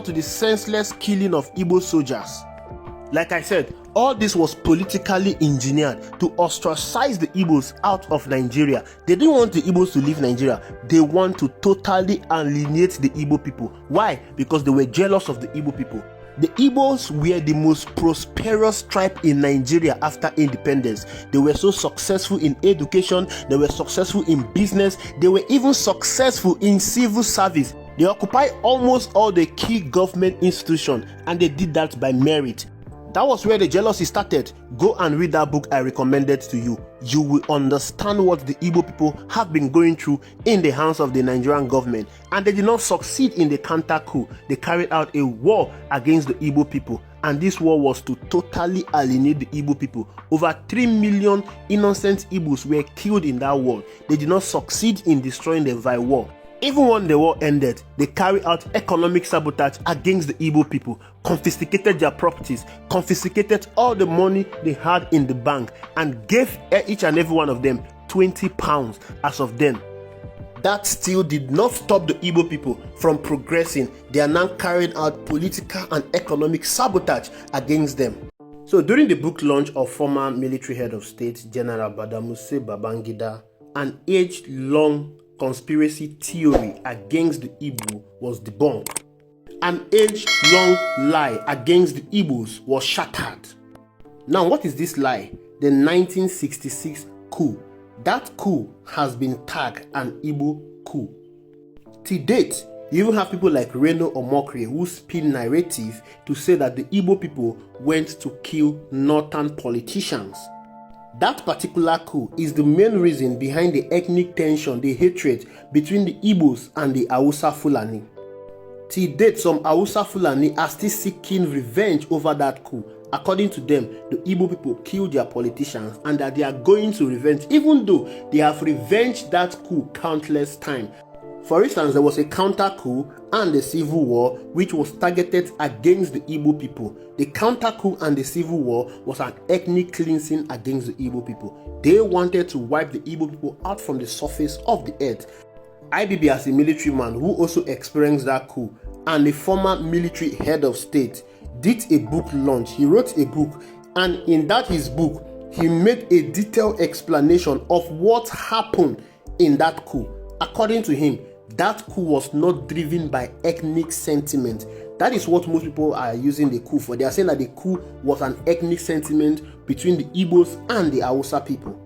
to the senseless killing of Igbo soldiers. Like I said, all this was politically engineered to ostracize the Igbos out of Nigeria. They didn't want the Igbos to leave Nigeria. They want to totally alienate the Igbo people. Why? Because they were jealous of the Igbo people. The Igbos were the most prosperous tribe in Nigeria after independence. They were so successful in education, they were successful in business, they were even successful in civil service. They occupy almost all the key government institutions, and they did that by merit. That was where the jealousy started. Go and read that book I recommended to you. You will understand what the Igbo people have been going through in the hands of the Nigerian government. And they did not succeed in the counter coup. They carried out a war against the Igbo people. And this war was to totally alienate the Igbo people. Over 3 million innocent Igbos were killed in that war. They did not succeed in destroying them via war. Even when the war ended, they carried out economic sabotage against the Igbo people, confiscated their properties, confiscated all the money they had in the bank, and gave each and every one of them 20 pounds as of then. That still did not stop the Igbo people from progressing. They are now carrying out political and economic sabotage against them. So during the book launch of former military head of state, General Badamuse Babangida, an age-long conspiracy theory against the Igbo was debunked. An age-long lie against the Igbos was shattered. Now, what is this lie? The 1966 coup. That coup has been tagged an Igbo coup. To date, you even have people like Reno Omokri who spin narrative to say that the Igbo people went to kill northern politicians. That particular coup is the main reason behind the ethnic tension, the hatred between the Igbos and the Hausa Fulani. Till date, some Hausa Fulani are still seeking revenge over that coup. According to them, the Igbo people killed their politicians and that they are going to revenge, even though they have revenged that coup countless times. For instance, there was a counter coup and a civil war which was targeted against the Igbo people. The counter coup and the civil war was an ethnic cleansing against the Igbo people. They wanted to wipe the Igbo people out from the surface of the earth. IBB, as a military man who also experienced that coup and a former military head of state, did a book launch. He wrote a book, and in that his book, he made a detailed explanation of what happened in that coup. According to him, that coup was not driven by ethnic sentiment. That is what most people are using the coup for. They are saying that the coup was an ethnic sentiment between the Igbos and the Hausa people.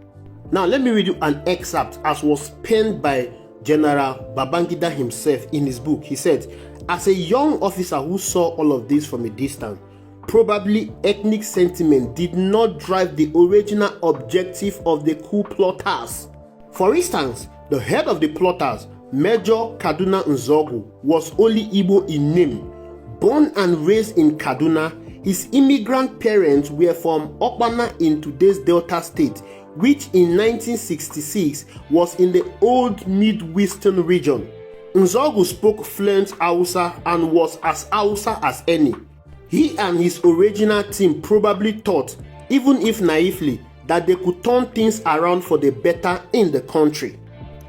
Now, let me read you an excerpt as was penned by General Babangida himself in his book. He said, as a young officer who saw all of this from a distance, probably ethnic sentiment did not drive the original objective of the coup plotters. For instance, the head of the plotters, Major Kaduna Nzogu, was only Igbo in name. Born and raised in Kaduna, his immigrant parents were from Okpana in today's Delta State, which in 1966 was in the old Midwestern region. Nzogu spoke fluent Hausa and was as Hausa as any. He and his original team probably thought, even if naively, that they could turn things around for the better in the country.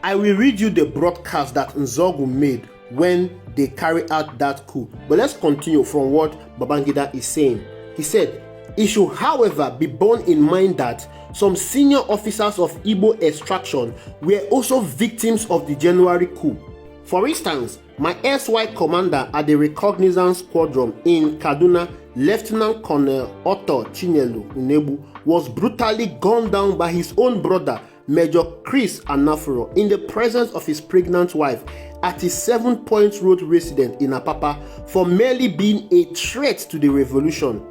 I will read you the broadcast that Nzogu made when they carried out that coup. But let's continue from what Babangida is saying. He said, it should, however, be borne in mind that some senior officers of Igbo extraction were also victims of the January coup. For instance, my SY commander at the Recognizance Squadron in Kaduna, Lieutenant Colonel Otto Chinyelu Unebu, was brutally gunned down by his own brother, Major Chris Anafuro, in the presence of his pregnant wife at his 7 Points Road residence in Apapa for merely being a threat to the revolution.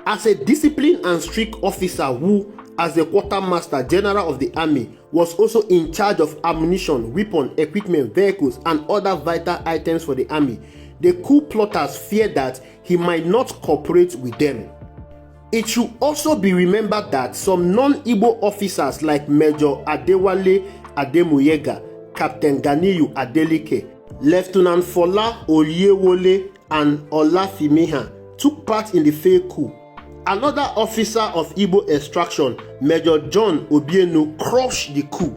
As a disciplined and strict officer who, as the quartermaster general of the army, was also in charge of ammunition, weapon, equipment, vehicles, and other vital items for the army, the coup plotters feared that he might not cooperate with them. It should also be remembered that some non-Igbo officers like Major Adewale Ademuyega, Captain Ganiyu Adeleke, Lieutenant Fola Oyewole, and Olafimiha took part in the failed coup. Another officer of Igbo extraction, Major John Obienu, crushed the coup.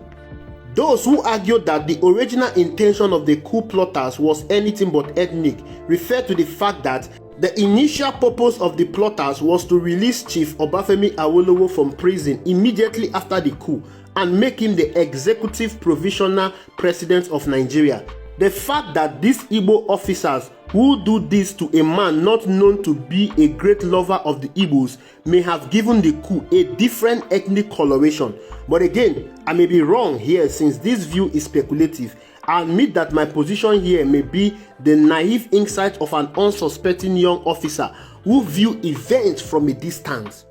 Those who argued that the original intention of the coup plotters was anything but ethnic refer to the fact that the initial purpose of the plotters was to release Chief Obafemi Awolowo from prison immediately after the coup and make him the executive provisional president of Nigeria. The fact that these Igbo officers who do this to a man not known to be a great lover of the Igbos may have given the coup a different ethnic coloration. But again, I may be wrong here since this view is speculative. I admit that my position here may be the naive insight of an unsuspecting young officer who view events from a distance.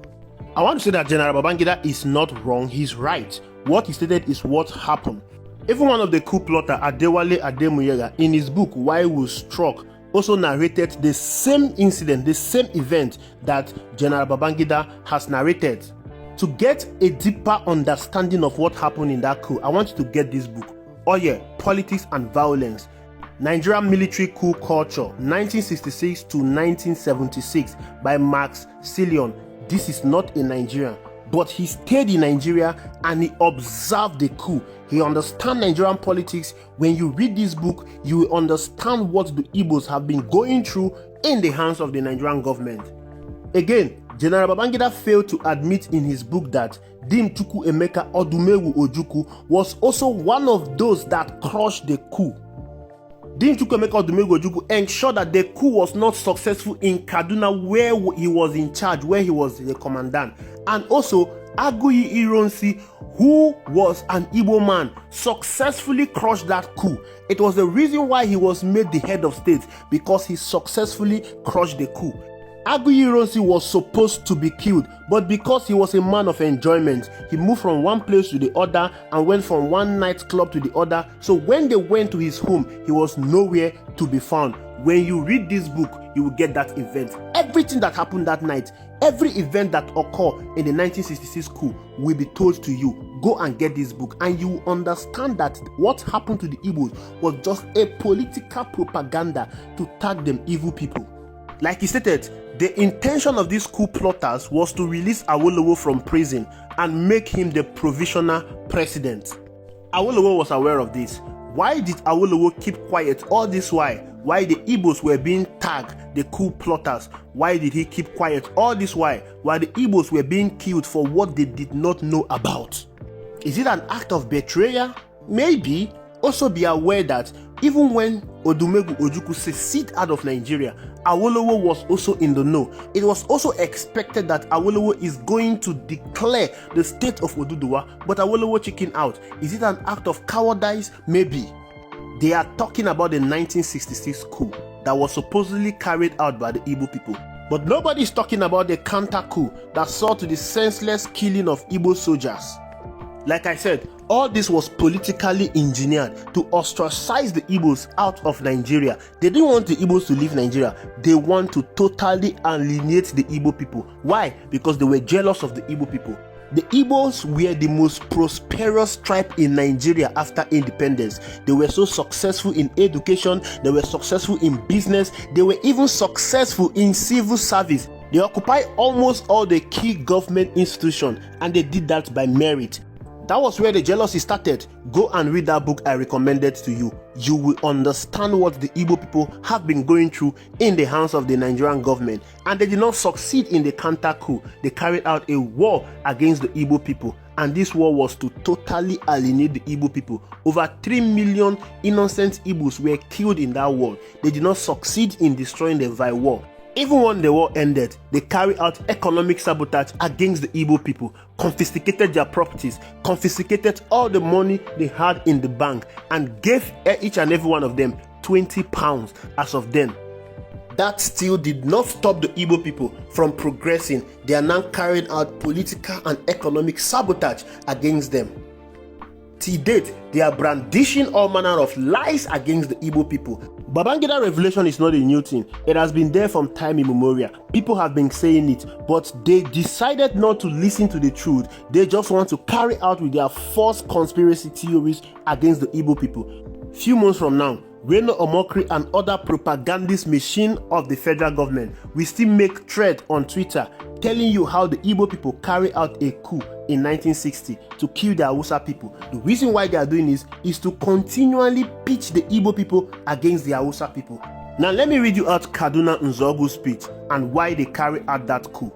I want to say that General Babangida is not wrong, he's right. What he stated is what happened. Even one of the coup plotter, Adewale Ademuyega, in his book Why We Struck, also narrated the same incident, the same event that General Babangida has narrated. To get a deeper understanding of what happened in that coup, I want you to get this book, Politics and Violence, Nigerian Military Coup Culture, 1966 to 1976 by Max Silion. This is not a Nigerian, but he stayed in Nigeria and he observed the coup. He understands Nigerian politics. When you read this book, you will understand what the Igbos have been going through in the hands of the Nigerian government. Again, General Babangida failed to admit in his book that Dim Chukwu Emeka Odumegwu Ojukwu was also one of those that crushed the coup. Dim Chukwu Emeka Odumegwu Ojukwu ensured that the coup was not successful in Kaduna, where he was in charge, where he was the commandant. And also, Aguiyi Ironsi, who was an Igbo man, successfully crushed that coup. It was the reason why he was made the head of state, because he successfully crushed the coup. Aguiyi Ironsi was supposed to be killed, but because he was a man of enjoyment, he moved from one place to the other and went from one nightclub to the other. So when they went to his home, he was nowhere to be found. When you read this book, you will get that event. Everything that happened that night, every event that occurred in the 1966 coup will be told to you. Go and get this book and you will understand that what happened to the Igbos was just a political propaganda to tag them evil people. Like he stated, the intention of these coup plotters was to release Awolowo from prison and make him the provisional president. Awolowo was aware of this. Why did Awolowo keep quiet all this while? Why the Igbos were being tagged the coup plotters? Why did he keep quiet all this while the Igbos were being killed for what they did not know about? Is it an act of betrayal? Maybe. Also be aware that even when Odumegwu Ojukwu seceded out of Nigeria, Awolowo was also in the know. It was also expected that Awolowo is going to declare the state of Oduduwa, but Awolowo chickened out. Is it an act of cowardice? Maybe. They are talking about the 1966 coup that was supposedly carried out by the Igbo people. But nobody is talking about the counter coup that saw to the senseless killing of Igbo soldiers. Like I said, all this was politically engineered to ostracize the Igbos out of Nigeria. They didn't want the Igbos to leave Nigeria. They want to totally alienate the Igbo people. Why? Because they were jealous of the Igbo people. The Igbos were the most prosperous tribe in Nigeria after independence. They were so successful in education, they were successful in business, they were even successful in civil service. They occupy almost all the key government institutions, and they did that by merit. That was where the jealousy started. Go and read that book I recommended to you. You will understand what the Igbo people have been going through in the hands of the Nigerian government. And they did not succeed in the counter coup. They carried out a war against the Igbo people. And this war was to totally alienate the Igbo people. Over 3 million innocent Igbos were killed in that war. They did not succeed in destroying them via war. Even when the war ended, they carried out economic sabotage against the Igbo people, confiscated their properties, confiscated all the money they had in the bank, and gave each and every one of them 20 pounds as of then. That still did not stop the Igbo people from progressing. They are now carrying out political and economic sabotage against them. To date, they are brandishing all manner of lies against the Igbo people. Babangida revelation is not a new thing. It has been there from time immemorial. People have been saying it, but they decided not to listen to the truth. They just want to carry out with their false conspiracy theories against the Igbo people. Few months from now, Reno Omokri and other propagandist machine of the federal government will still make thread on Twitter telling you how the Igbo people carry out a coup in 1960 to kill the Hausa people. The reason why they are doing this is to continually pitch the Igbo people against the Hausa people. Now let me read you out Kaduna Nzogu's speech and why they carry out that coup.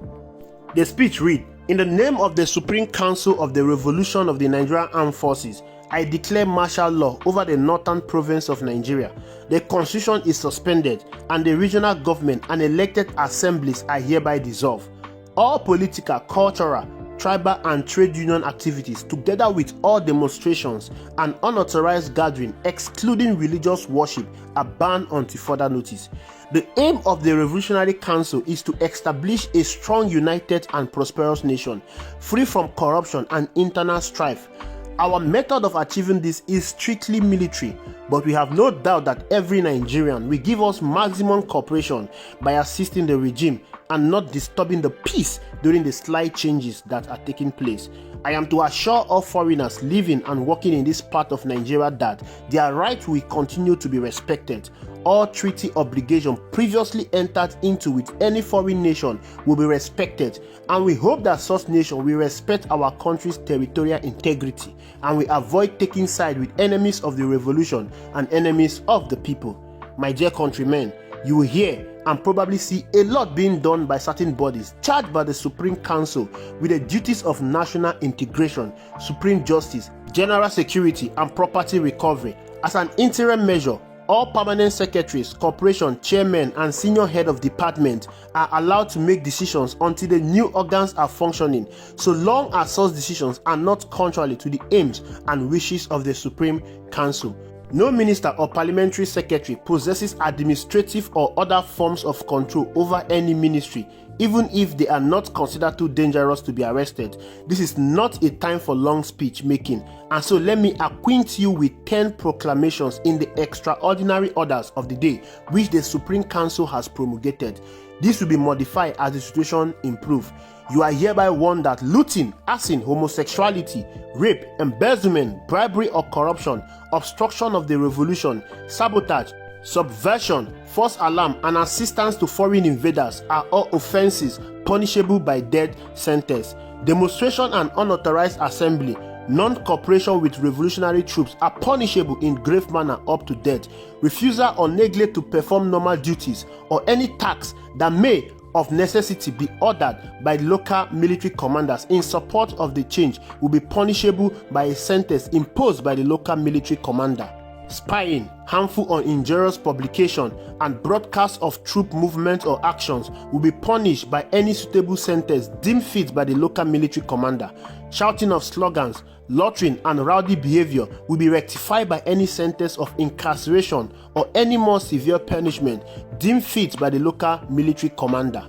The speech read, "In the name of the Supreme Council of the Revolution of the Nigerian Armed Forces, I declare martial law over the northern province of Nigeria. The constitution is suspended and the regional government and elected assemblies are hereby dissolved. All political, cultural, tribal and trade union activities, together with all demonstrations and unauthorized gathering, excluding religious worship, are banned until further notice. The aim of the Revolutionary Council is to establish a strong, united and prosperous nation, free from corruption and internal strife. Our method of achieving this is strictly military, but we have no doubt that every Nigerian will give us maximum cooperation by assisting the regime and not disturbing the peace during the slight changes that are taking place. I am to assure all foreigners living and working in this part of Nigeria that their rights will continue to be respected. All treaty obligations previously entered into with any foreign nation will be respected, and we hope that such nation will respect our country's territorial integrity and will avoid taking side with enemies of the revolution and enemies of the people. My dear countrymen, you will hear and probably see a lot being done by certain bodies charged by the Supreme Council with the duties of national integration, supreme justice, general security and property recovery. As an interim measure, all permanent secretaries, corporation chairmen and senior head of department are allowed to make decisions until the new organs are functioning, so long as such decisions are not contrary to the aims and wishes of the Supreme Council. No minister or parliamentary secretary possesses administrative or other forms of control over any ministry, even if they are not considered too dangerous to be arrested. This is not a time for long speech making, and so let me acquaint you with 10 proclamations in the extraordinary orders of the day which the Supreme Council has promulgated. This will be modified as the situation improves. You are hereby warned that looting, arson, homosexuality, rape, embezzlement, bribery or corruption, obstruction of the revolution, sabotage, subversion, false alarm, and assistance to foreign invaders are all offenses punishable by death sentence. Demonstration and unauthorized assembly, non-cooperation with revolutionary troops are punishable in grave manner up to death. Refusal or neglect to perform normal duties or any task that may of necessity be ordered by local military commanders in support of the change will be punishable by a sentence imposed by the local military commander. Spying, harmful or injurious publication, and broadcast of troop movements or actions will be punished by any suitable sentence deemed fit by the local military commander. Shouting of slogans, loitering, and rowdy behavior will be rectified by any sentence of incarceration or any more severe punishment deemed fit by the local military commander.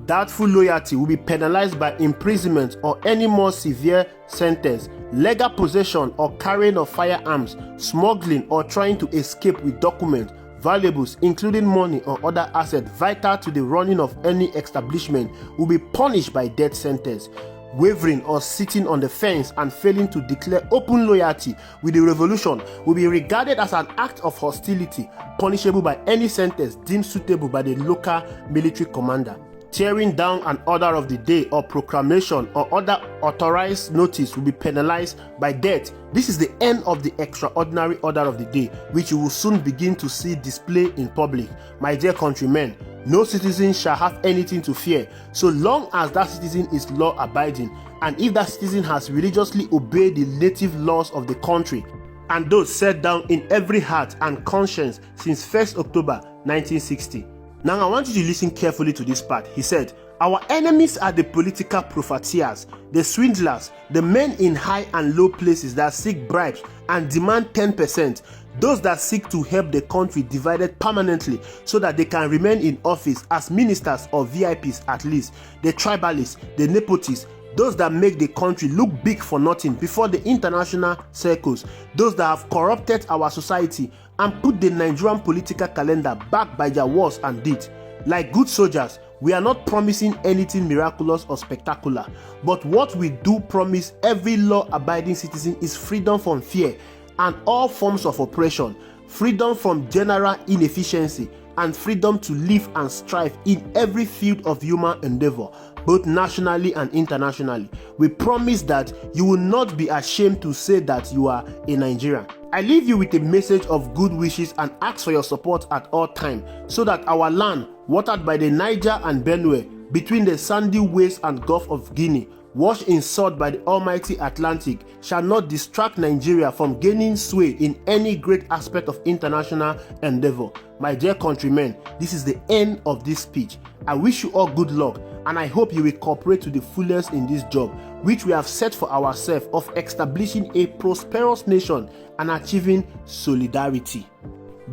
Doubtful loyalty will be penalized by imprisonment or any more severe sentence. Legal possession or carrying of firearms, smuggling or trying to escape with documents, valuables including money or other assets vital to the running of any establishment will be punished by death sentence. Wavering or sitting on the fence and failing to declare open loyalty with the revolution will be regarded as an act of hostility, punishable by any sentence deemed suitable by the local military commander. Tearing down an order of the day or proclamation or other authorized notice will be penalized by death. This is the end of the extraordinary order of the day, which you will soon begin to see displayed in public. My dear countrymen, no citizen shall have anything to fear, so long as that citizen is law-abiding, and if that citizen has religiously obeyed the native laws of the country, and those set down in every heart and conscience since 1st October 1960. Now I want you to listen carefully to this part. He said, "Our enemies are the political profiteers, the swindlers, the men in high and low places that seek bribes and demand 10%, those that seek to help the country divided permanently so that they can remain in office as ministers or VIPs at least, the tribalists, the nepotists, those that make the country look big for nothing before the international circles, those that have corrupted our society and put the Nigerian political calendar back by their words and deeds. Like good soldiers, we are not promising anything miraculous or spectacular, but what we do promise every law-abiding citizen is freedom from fear and all forms of oppression, freedom from general inefficiency, and freedom to live and strive in every field of human endeavor, both nationally and internationally. We promise that you will not be ashamed to say that you are a Nigerian. I leave you with a message of good wishes and ask for your support at all times, so that our land, watered by the Niger and Benue, between the sandy waste and Gulf of Guinea, washed in salt by the almighty Atlantic, shall not distract Nigeria from gaining sway in any great aspect of international endeavor. My dear countrymen, this is the end of this speech. I wish you all good luck, and I hope you will cooperate to the fullest in this job, which we have set for ourselves of establishing a prosperous nation and achieving solidarity.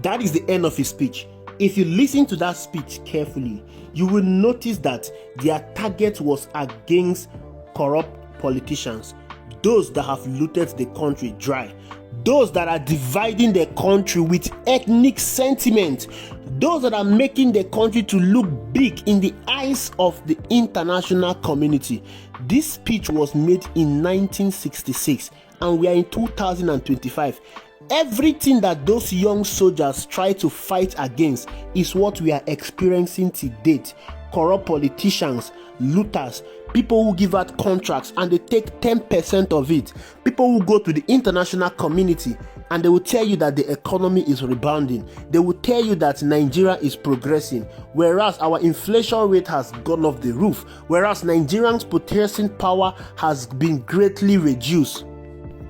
That is the end of his speech. If you listen to that speech carefully, you will notice that their target was against corrupt politicians, those that have looted the country dry, those that are dividing the country with ethnic sentiment, those that are making the country to look big in the eyes of the international community. This speech was made in 1966 and we are in 2025. Everything that those young soldiers try to fight against is what we are experiencing to date. Corrupt politicians, looters, people who give out contracts and they take 10% of it, people who go to the international community and they will tell you that the economy is rebounding, they will tell you that Nigeria is progressing, whereas our inflation rate has gone off the roof, whereas Nigerians' purchasing power has been greatly reduced.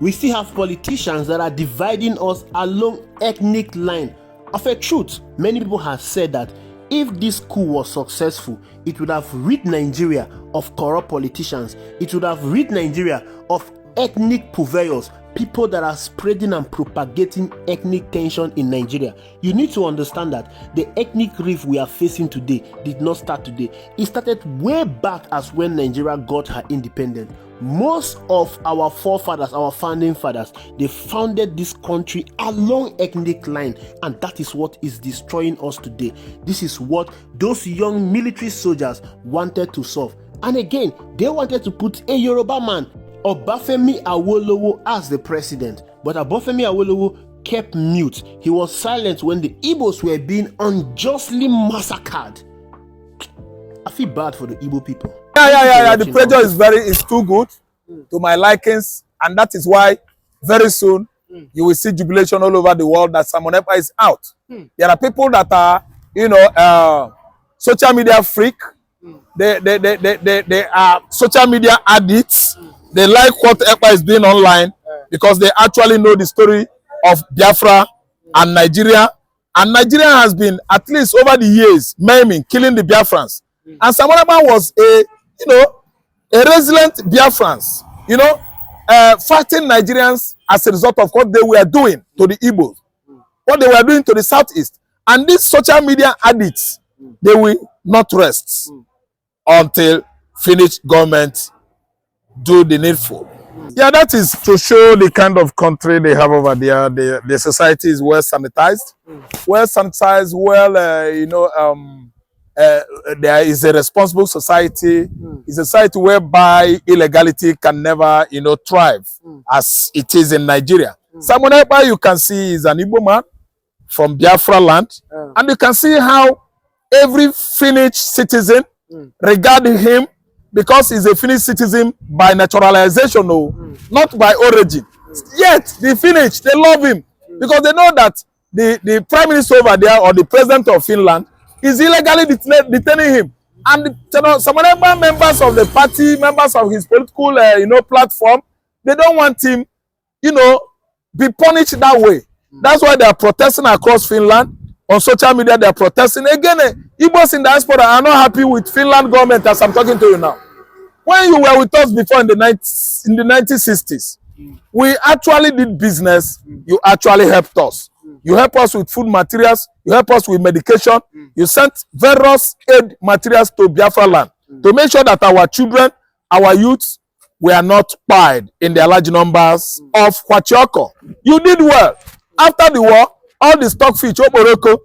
We still have politicians that are dividing us along ethnic line. Of a truth, many people have said that if this coup was successful, it would have rid Nigeria of corrupt politicians. It would have rid Nigeria of ethnic purveyors, people that are spreading and propagating ethnic tension in Nigeria. You need to understand that the ethnic rift we are facing today did not start today. It started way back as when Nigeria got her independence. Most of our forefathers, our founding fathers, they founded this country along ethnic line, and that is what is destroying us today. This is what those young military soldiers wanted to solve. And again, they wanted to put a Yoruba man, Obafemi Awolowo, as the president. But Obafemi Awolowo kept mute. He was silent when the Igbos were being unjustly massacred. I feel bad for the Igbo people. Yeah. The pressure is too good to my likings, and that is why very soon you will see jubilation all over the world that Simon Ekpa is out. There are people that are, social media freak. They are social media addicts. They like what Ekpa is doing online because they actually know the story of Biafra and Nigeria. And Nigeria has been, at least over the years, maiming, killing the Biafrans. And Simon Ekpa was a resilient Biafrans, fighting Nigerians as a result of what they were doing to the Igbos, what they were doing to the Southeast. And these social media addicts, they will not rest until Finnish government do the needful. Yeah, that is to show the kind of country they have over there. The society is well sanitized, there is a responsible society. It's a society whereby illegality can never, thrive as it is in Nigeria. Simon Ekpa, you can see, is an Igbo man from Biafra land, and you can see how every Finnish citizen regard him because he's a Finnish citizen by naturalization, not by origin. Yet the Finnish, they love him because they know that the prime minister over there or the president of Finland is illegally detaining him. And some other members of the party, members of his political platform, they don't want him, be punished that way. That's why they are protesting across Finland. On social media, they are protesting. Again, Igbos in diaspora are not happy with Finland government as I'm talking to you now. When you were with us before in the 1960s, we actually did business. You actually helped us. You help us with food materials. You help us with medication. You sent various aid materials to Biafra land to make sure that our children, our youths, were not spied in their large numbers of Huachioko. You did well. After the war, all the stockfish, Oporoko,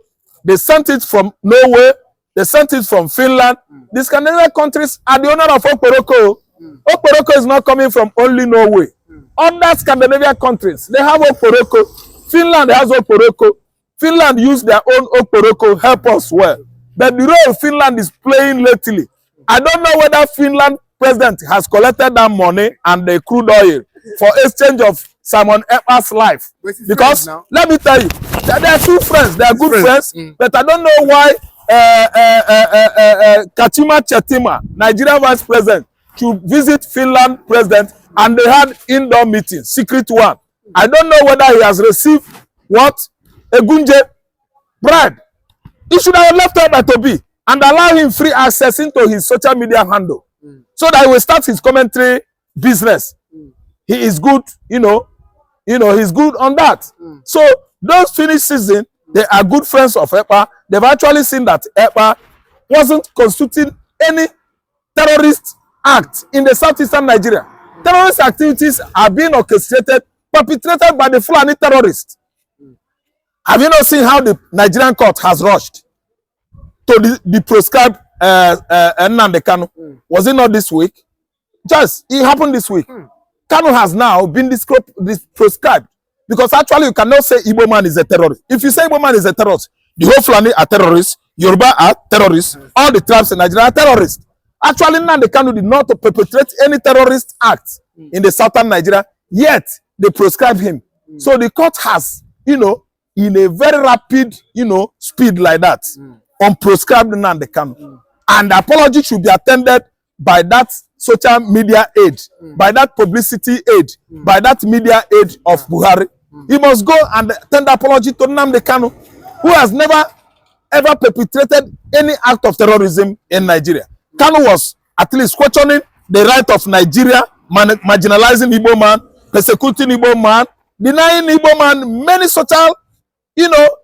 they sent it from Norway. They sent it from Finland. The Scandinavian countries are the owner of Oporoko. Oporoko is not coming from only Norway. Other Scandinavian countries, they have Oporoko. Finland has Oporoko. Finland used their own Oporoko help us well. But the role Finland is playing lately, I don't know whether Finland president has collected that money and the crude oil for exchange of Simon Ekpa's life. Because let me tell you, they are two friends. They are good friends. But I don't know why Kachima Chetima, Nigeria vice president, should visit Finland president and they had indoor meeting, secret one. I don't know whether he has received what? A gunje bribe. He should have left Ekpa to be and allow him free access into his social media handle so that he will start his commentary business. He is good, he's good on that. So those Finnish citizens, they are good friends of Ekpa. They've actually seen that Ekpa wasn't constituting any terrorist act in the southeastern Nigeria. Terrorist activities are being orchestrated, perpetrated by the Fulani terrorists. Have you not seen how the Nigerian court has rushed to the prescribed Nnamdi Kanu? Was it not this week? Just, it happened this week. Kanu has now been prescribed because actually you cannot say Igbo man is a terrorist. If you say Igbo man is a terrorist, the whole Fulani are terrorists, Yoruba are terrorists, all the tribes in Nigeria are terrorists. Actually, Nnamdi Kanu did not perpetrate any terrorist act in the southern Nigeria, yet they prescribe him. So the court has, in a very rapid, speed like that, unprescribed Nnamdi Kanu. And the apology should be attended by that social media aid, by that publicity aid, by that media aid of Buhari. He must go and tender apology to Nnamdi Kanu, who has never ever perpetrated any act of terrorism in Nigeria. Kanu was at least questioning the right of Nigeria, marginalizing Igbo man, persecuting Igbo man, denying Igbo man many social,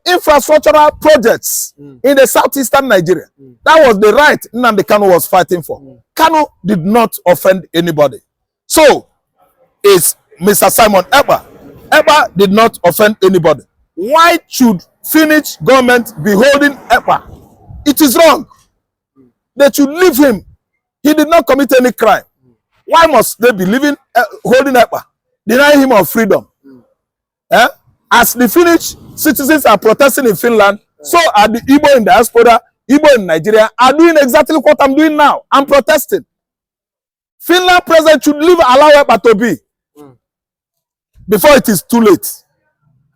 infrastructural projects in the southeastern Nigeria. That was the right Nnamdi Kanu was fighting for. Kanu did not offend anybody. So, is Mr. Simon Ekpa. Ekpa did not offend anybody. Why should Finnish government be holding Ekpa? It is wrong. They should leave him. He did not commit any crime. Why must they be holding Ekpa, denying him of freedom? As the Finnish citizens are protesting in Finland, so are the Igbo in diaspora, Igbo in Nigeria are doing exactly what I'm doing now. I'm protesting. Finland president should allow Ekpa to be before it is too late.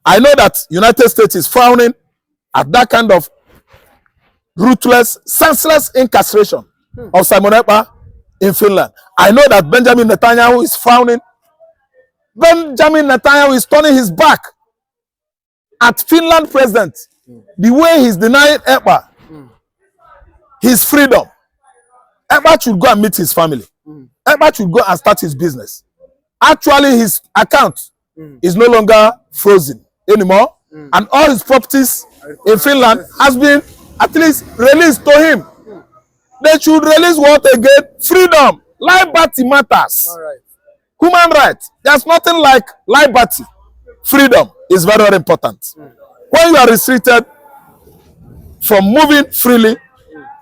I know that United States is frowning at that kind of ruthless, senseless incarceration of Simon Ekpa in Finland. I know that Benjamin Netanyahu is frowning. Benjamin Netanyahu is turning his back at Finland president, the way he's denying Ekpa his freedom. Ekpa should go and meet his family. Ekpa should go and start his business. Actually, his account is no longer frozen anymore, and all his properties in Finland has been at least released to him. They should release what again? Freedom. Liberty matters. Human rights. There's nothing like liberty. Freedom is very, very important. When you are restricted from moving freely,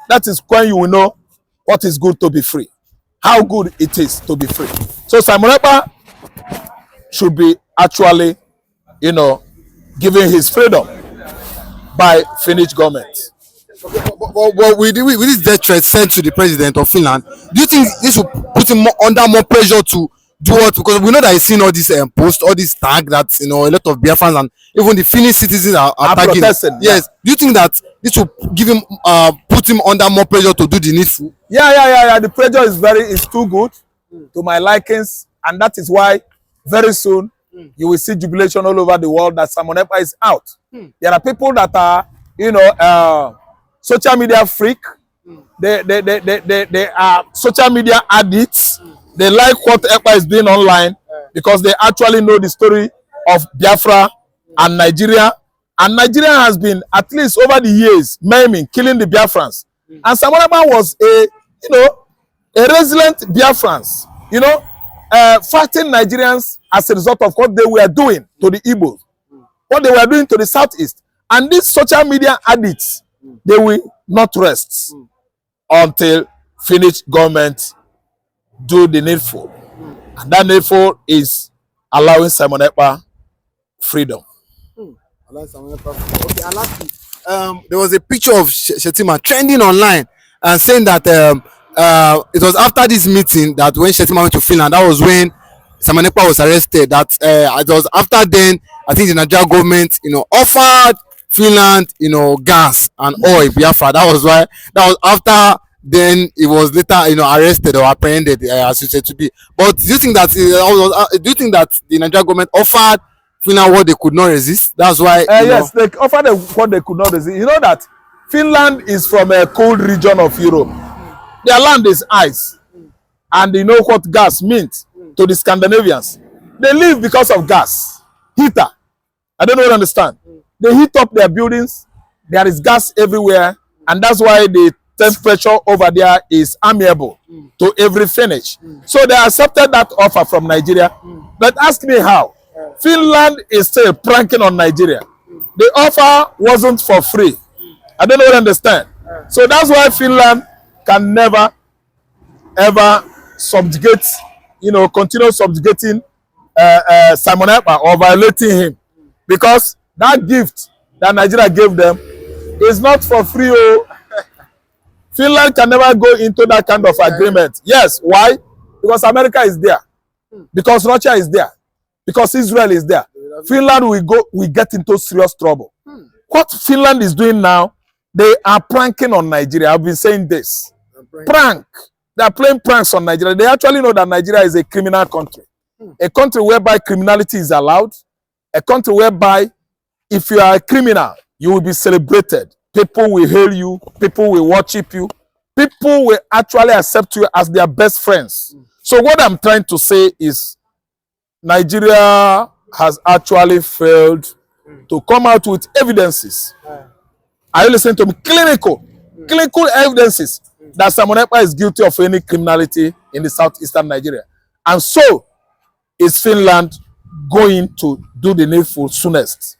that is when you will know what is good to be free. How good it is to be free. So Simon Ekpa should be actually, given his freedom by Finnish government. But with this death threat sent to the president of Finland, do you think this will put him under more pressure to do what? Because we know that he's seen all these posts, all these tags that a lot of Biafrans and even the Finnish citizens are tagging. Protesting. Yes. Do you think that this will give him put him under more pressure to do the needful? Yeah. The pressure is too good to my likings, and that is why very soon you will see jubilation all over the world that Simon Ekpa is out. There are people that are, social media freak. They are social media addicts. They like what Ekpa is doing online because they actually know the story of Biafra and Nigeria. And Nigeria has been, at least over the years, maiming, killing the Biafrans. And Simon Ekpa was a resilient Biafrans, fighting Nigerians as a result of what they were doing to the Igbos, what they were doing to the Southeast. And these social media addicts, they will not rest until Finnish government do the needful. And that needful is allowing Simon Ekpa freedom. Okay, and lastly, there was a picture of Shetima trending online and saying that it was after this meeting that when Shetima went to Finland, that was when Simon Ekpa was arrested. That it was after then, I think the Nigerian government, offered Finland, gas and oil, Biafra. That was why. That was after. Then he was later, arrested or apprehended, as you said to be. But do you think that do you think that the Nigerian government offered Finland what they could not resist? That's why. Yes, they offered them what they could not resist. You know that Finland is from a cold region of Europe. Their land is ice, and they know what gas means to the Scandinavians. They live because of gas, heater. I don't know what you understand. They heat up their buildings. There is gas everywhere, and that's why the temperature over there is amiable to every finish. So they accepted that offer from Nigeria. But ask me how. Finland is still pranking on Nigeria. The offer wasn't for free. I don't know what I understand. So that's why Finland can never, ever subjugate, continue subjugating Simon Ekpa or violating him. Because that gift that Nigeria gave them is not for free. Finland can never go into that kind of agreement. Yes, why? Because America is there. Because Russia is there. Because Israel is there. Finland will get into serious trouble. What Finland is doing now, they are pranking on Nigeria. I've been saying this. Prank. They are playing pranks on Nigeria. They actually know that Nigeria is a criminal country. A country whereby criminality is allowed. A country whereby if you are a criminal, you will be celebrated. People will hail you. People will worship you. People will actually accept you as their best friends. So what I'm trying to say is Nigeria has actually failed to come out with evidences. Are you listening to me? Clinical evidences that Simon Ekpa is guilty of any criminality in the southeastern Nigeria. And so is Finland going to do the needful soonest.